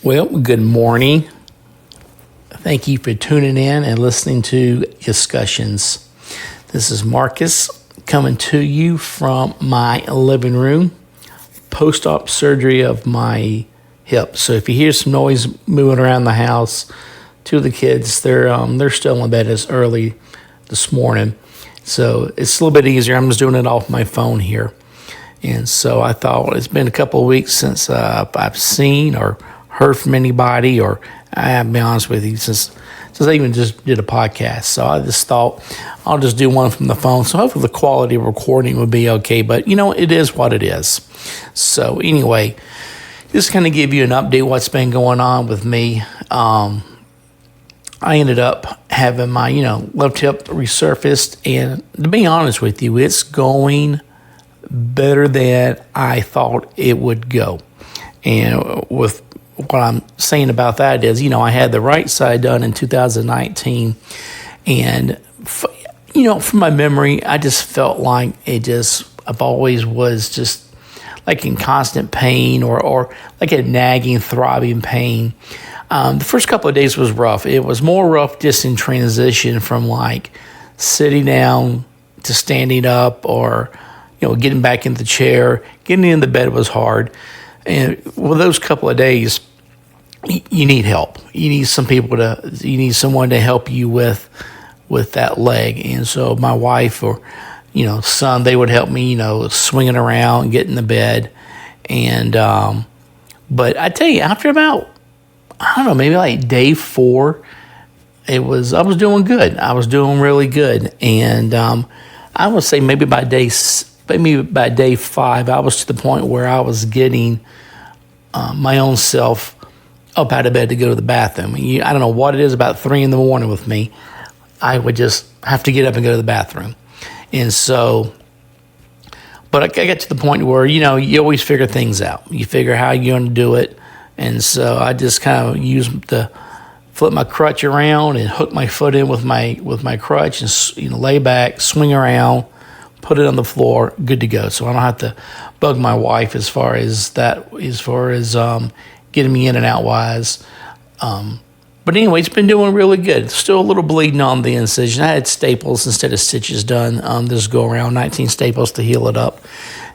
Well, good morning. Thank you for tuning in and listening to Discussions. This is Marcus coming to you from my living room, post-op surgery of my hip. So if you hear some noise moving around the house, two of the kids, they're still in bed as early this morning. So it's a little bit easier. I'm just doing it off my phone here. And so I thought it's been a couple of weeks since I've seen or heard from anybody, or I have to be honest with you, since I even just did a podcast. So I just thought I'll just do one from the phone. So hopefully the quality of recording would be okay, but it is what it is. So anyway, just kind of give you an update what's been going on with me. I ended up having my, left hip resurfaced, and to be honest with you, it's going better than I thought it would go. And with what I'm saying about that is, I had the right side done in 2019, and from my memory, I just felt like I've always was just like in constant pain or like a nagging, throbbing pain. The first couple of days was rough. It was more rough just in transition from like sitting down to standing up, or getting back in the chair. Getting in the bed was hard. And with those couple of days, you need help. You need someone to help you with that leg. And so my wife or, son, they would help me, swinging around, get in the bed. And, but I tell you, after about, I don't know, maybe like day 4, I was doing good. I was doing really good. And, I would say maybe by day 5, I was to the point where I was getting my own self up out of bed to go to the bathroom. I don't know what it is about 3 a.m. with me. I would just have to get up and go to the bathroom. And so, but I got to the point where, you always figure things out. You figure how you're going to do it. And so I just kind of flip my crutch around and hook my foot in with my crutch and, lay back, swing around, put it on the floor, good to go. So I don't have to bug my wife as far as getting me in and out wise. But anyway, it's been doing really good. Still a little bleeding on the incision. I had staples instead of stitches done this go around, 19 staples to heal it up,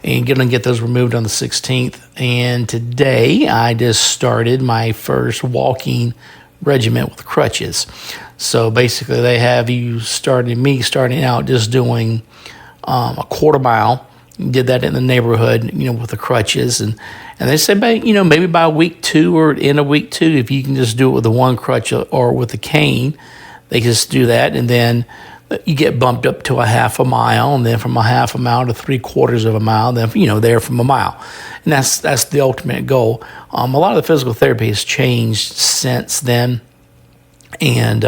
and going to get those removed on the 16th. And today I just started my first walking regimen with crutches. So basically they have you starting out just doing a quarter mile. Did that in the neighborhood, with the crutches, and they said, maybe by week 2 or end of week 2, if you can just do it with the one crutch or with a cane, they just do that, and then you get bumped up to a half a mile, and then from a half a mile to 3/4 of a mile, then there from a mile, and that's the ultimate goal. A lot of the physical therapy has changed since then, and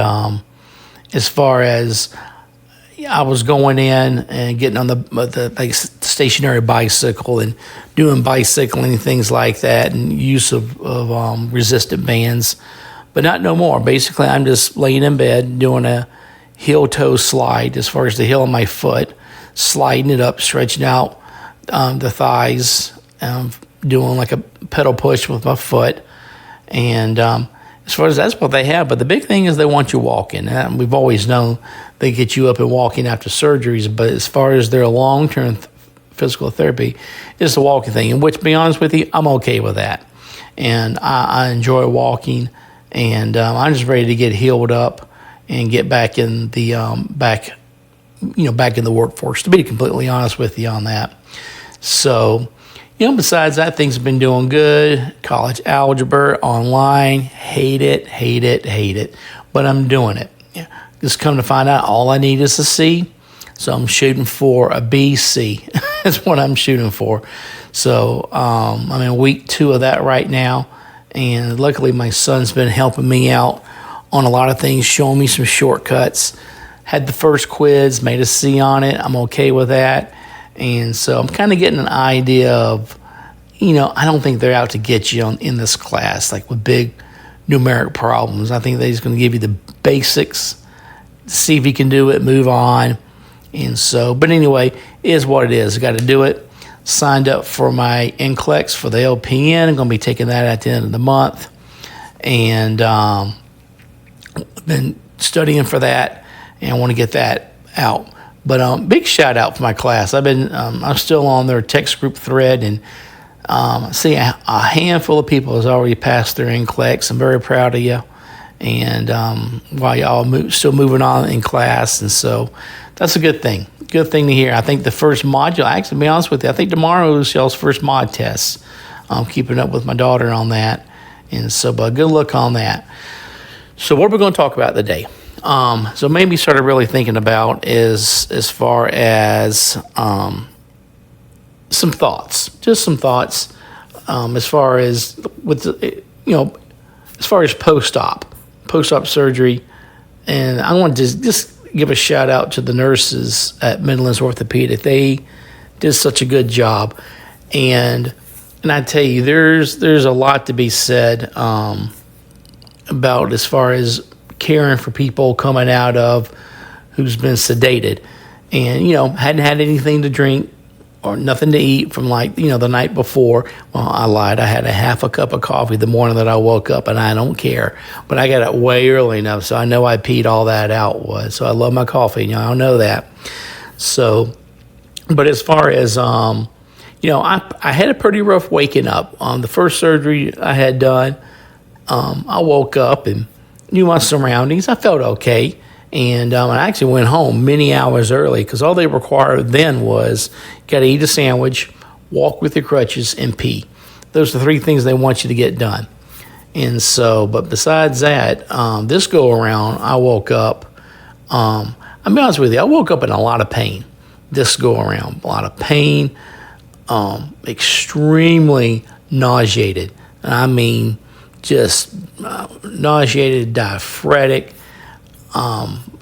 as far as I was going in and getting on the stationary bicycle and doing bicycling and things like that, and use of resistant bands, but not no more. Basically, I'm just laying in bed doing a heel-toe slide as far as the heel of my foot, sliding it up, stretching out the thighs, doing like a pedal push with my foot, and as far as that's what they have. But the big thing is they want you walking. And we've always known they get you up and walking after surgeries. But as far as their long-term physical therapy, it's the walking thing. And which, to be honest with you, I'm okay with that. And I enjoy walking. And I'm just ready to get healed up and get back in the back in the workforce, to be completely honest with you on that. So, besides that, things have been doing good. College algebra, online, hate it. But I'm doing it. Just come to find out, all I need is a C. So I'm shooting for a BC. That's what I'm shooting for. So I'm in week 2 of that right now. And luckily my son's been helping me out on a lot of things, showing me some shortcuts. Had the first quiz, made a C on it. I'm okay with that. And so I'm kind of getting an idea of, I don't think they're out to get you in this class, like with big numeric problems. I think they're just going to give you the basics, see if you can do it, move on. And so, but anyway, it is what it is. I got to do it. Signed up for my NCLEX for the LPN. I'm going to be taking that at the end of the month. and been studying for that, and I want to get that out. But big shout out for my class. I'm still on their text group thread, and see a handful of people has already passed their NCLEX. I'm very proud of you, and while y'all still moving on in class, and so that's a good thing. Good thing to hear. I think the first module, actually, to be honest with you, I think tomorrow is y'all's first mod test. I'm keeping up with my daughter on that, and so but good luck on that. So what are we going to talk about today? So maybe started really thinking about is as far as some thoughts, just some thoughts as far as with as far as post-op surgery, and I want to just give a shout out to the nurses at Midlands Orthopedic. They did such a good job, and I tell you, there's a lot to be said about as far as caring for people coming out of who's been sedated and hadn't had anything to drink or nothing to eat from the night before. Well, I lied. I had a half a cup of coffee the morning that I woke up, and I don't care. But I got up way early enough, so I know I peed all that out. So I love my coffee. I know that. So, but as far as I had a pretty rough waking up. The first surgery I had done, I woke up and knew my surroundings. I felt okay. And I actually went home many hours early because all they required then was you got to eat a sandwich, walk with your crutches, and pee. Those are the three things they want you to get done. And so, but besides that, this go around, I woke up, I'll be honest with you, I woke up in a lot of pain. This go around, a lot of pain, extremely nauseated. I mean, just nauseated, diaphoretic.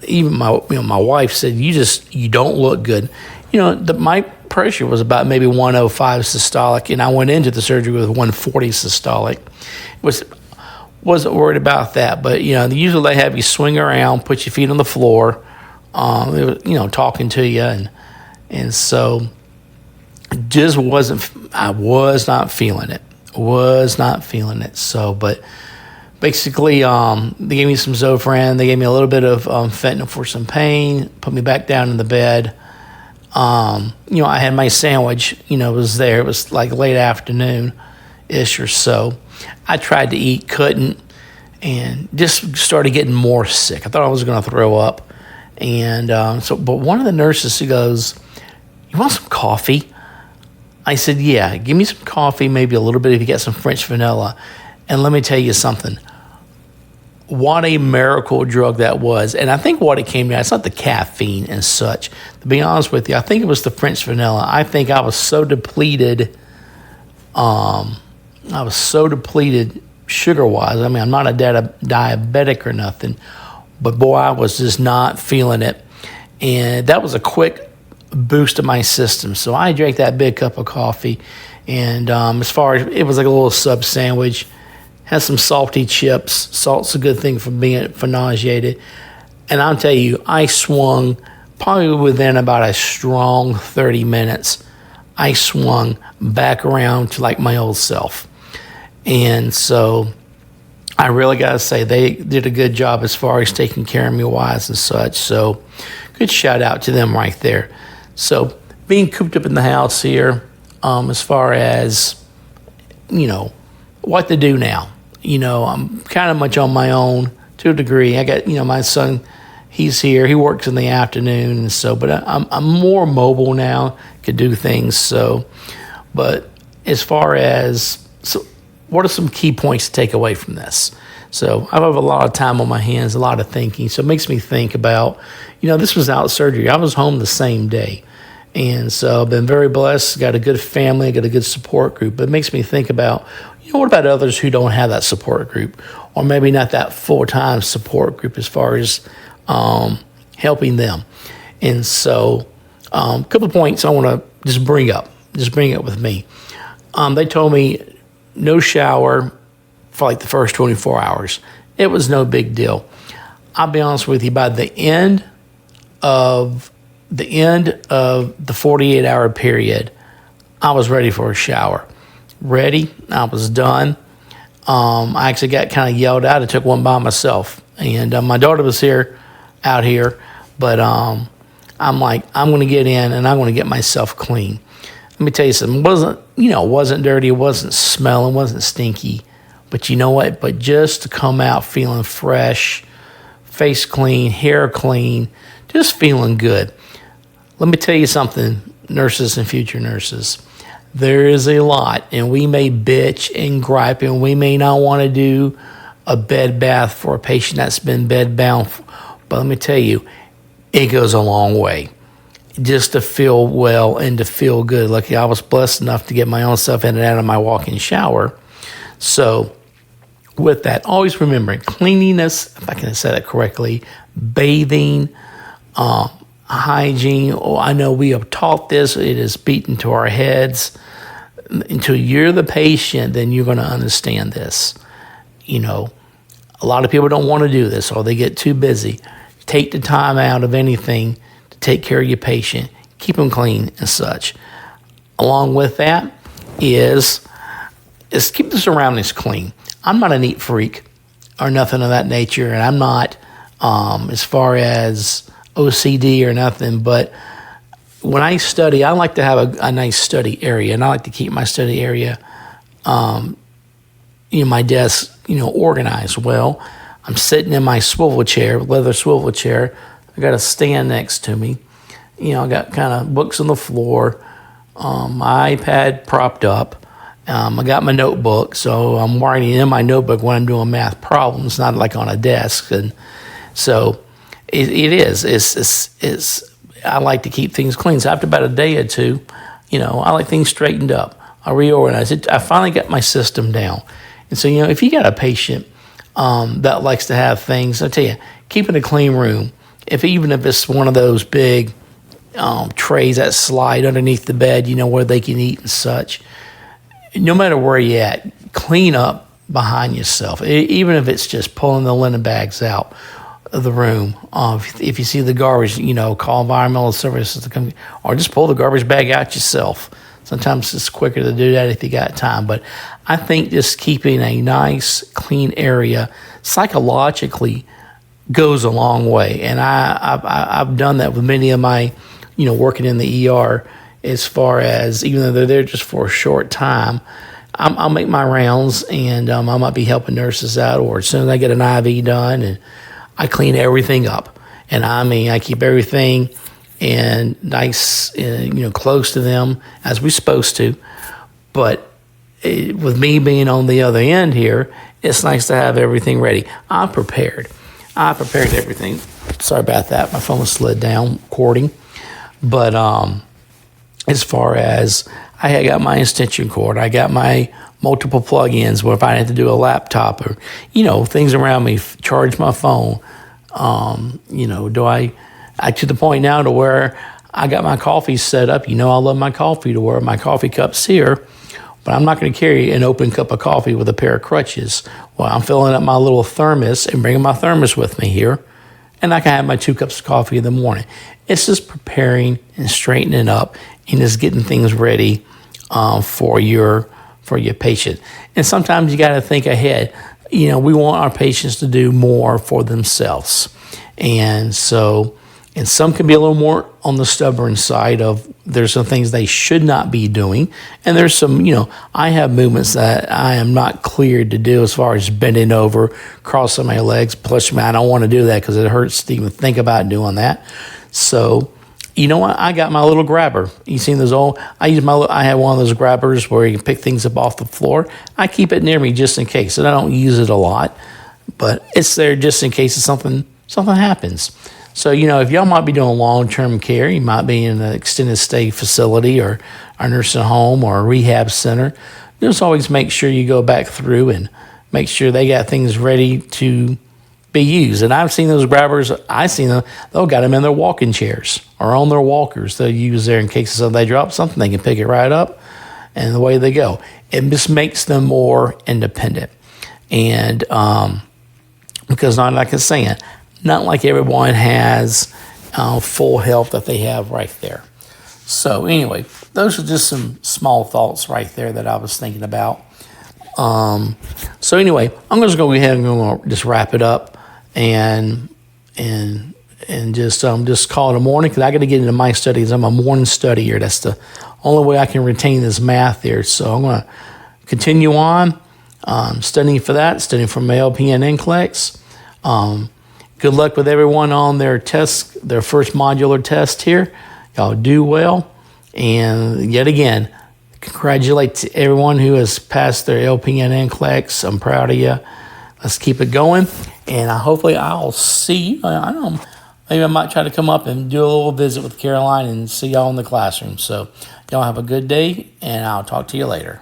Even my wife said, you don't look good. My pressure was about maybe 105 systolic, and I went into the surgery with 140 systolic. Wasn't worried about that, but usually they have you swing around, put your feet on the floor, talking to you, and so just I was not feeling it. So, but basically, they gave me some Zofran. They gave me a little bit of fentanyl for some pain, put me back down in the bed. I had my sandwich, it was there. It was like late afternoon-ish or so. I tried to eat, couldn't, and just started getting more sick. I thought I was going to throw up. And but one of the nurses, she goes, "You want some coffee?" I said, "Yeah, give me some coffee, maybe a little bit if you got some French vanilla." And let me tell you something. What a miracle drug that was. And I think what it came down, it's not the caffeine and such. To be honest with you, I think it was the French vanilla. I think I was so depleted. Sugar-wise. I mean, I'm not a diabetic or nothing. But, boy, I was just not feeling it. And that was a quick boost to my system. So I drank that big cup of coffee. And as far as, it was like a little sub sandwich. Has some salty chips. Salt's a good thing for nauseated. And I'll tell you, I swung probably within about a strong 30 minutes. I swung back around to like my old self. And so I really got to say they did a good job as far as taking care of me wise and such. So good shout out to them right there. So being cooped up in the house here, as far as, what to do now. I'm kind of much on my own to a degree. I got, my son, he's here. He works in the afternoon, and so, but I'm more mobile now, could do things. So, but as far as, so what are some key points to take away from this? So I have a lot of time on my hands, a lot of thinking. So it makes me think about, this was out surgery. I was home the same day. And so I've been very blessed, got a good family, got a good support group. But it makes me think about, what about others who don't have that support group, or maybe not that full-time support group as far as helping them? And so a couple of points I want to just bring up with me. They told me no shower for like the first 24 hours. It was no big deal. I'll be honest with you, by the end of the 48-hour period, I was ready for a shower. Ready. I was done. I actually got kind of yelled out. I took one by myself, and my daughter was out here, but I'm like, I'm going to get in and I'm going to get myself clean. Let me tell you something. It wasn't dirty. It wasn't smelling. It wasn't stinky. But you know what? But just to come out feeling fresh, face clean, hair clean, just feeling good. Let me tell you something, nurses and future nurses. There is a lot, and we may bitch and gripe, and we may not want to do a bed bath for a patient that's been bed bound. But let me tell you, it goes a long way just to feel well and to feel good. Lucky I was blessed enough to get my own stuff in and out of my walk-in shower. So with that, always remember cleanliness, if I can say that correctly, bathing, hygiene. Oh, I know we have taught this. It is beaten to our heads. Until you're the patient, then you're going to understand this. A lot of people don't want to do this, or they get too busy. Take the time out of anything to take care of your patient. Keep them clean and such. Along with that is keep the surroundings clean. I'm not a neat freak or nothing of that nature, and I'm not as far as OCD or nothing, but when I study, I like to have a nice study area, and I like to keep my study area, my desk, organized. Well, I'm sitting in my leather swivel chair. I got a stand next to me. I got kind of books on the floor, my iPad propped up. I got my notebook, so I'm writing in my notebook when I'm doing math problems, not like on a desk. And so it is. I like to keep things clean. So after about a day or two, I like things straightened up. I reorganize it. I finally got my system down. And so, if you got a patient that likes to have things, I tell you, keeping a clean room, even if it's one of those big trays that slide underneath the bed, where they can eat and such, no matter where you're at, clean up behind yourself. Even if it's just pulling the linen bags out of the room. If you see the garbage, call environmental services to come, or just pull the garbage bag out yourself. Sometimes it's quicker to do that if you got time. But I think just keeping a nice, clean area psychologically goes a long way. And I've done that with many of my, working in the ER, as far as, even though they're there just for a short time, I'll make my rounds, and I might be helping nurses out, or as soon as I get an IV done, and I clean everything up. And I keep everything and nice, close to them as we're supposed to. But with me being on the other end here, it's nice to have everything ready. I prepared everything. Sorry about that. My phone slid down recording. But as far as I had got my extension cord, I got my multiple plug-ins where if I had to do a laptop or, things around me, charge my phone. To the point now to where I got my coffee set up. I love my coffee, to where my coffee cup's here, but I'm not going to carry an open cup of coffee with a pair of crutches. Well, I'm filling up my little thermos and bringing my thermos with me here, and I can have my 2 cups of coffee in the morning. It's just preparing and straightening up and just getting things ready for your patient. And sometimes you got to think ahead. We want our patients to do more for themselves. And so, and some can be a little more on the stubborn side of, there's some things they should not be doing. And there's some, I have movements that I am not cleared to do, as far as bending over, crossing my legs, pushing me. I don't want to do that because it hurts to even think about doing that. So, what? I got my little grabber. You seen those old? I have one of those grabbers where you can pick things up off the floor. I keep it near me just in case, and I don't use it a lot, but it's there just in case something happens. So, if y'all might be doing long-term care, you might be in an extended stay facility or a nursing home or a rehab center, just always make sure you go back through and make sure they got things ready to be used. And I've seen those grabbers. They'll got them in their walking chairs or on their walkers. They'll use there in case they drop something, they can pick it right up, and away they go. It just makes them more independent. And because like I was saying, not like everyone has full health that they have right there. So anyway, those are just some small thoughts right there that I was thinking about. So anyway, I'm just going to go ahead and just wrap it up and just call it a morning, because I got to get into my studies. I'm a morning studier. That's the only way I can retain this math there. So I'm going to continue on studying for that, studying for my LPN NCLEX. Good luck with everyone on their test, their first modular test here. Y'all do well. And yet again, congratulate to everyone who has passed their LPN NCLEX. I'm proud of you. Let's keep it going. And hopefully I'll see you. I don't know. Maybe I might try to come up and do a little visit with Caroline and see y'all in the classroom. So y'all have a good day, and I'll talk to you later.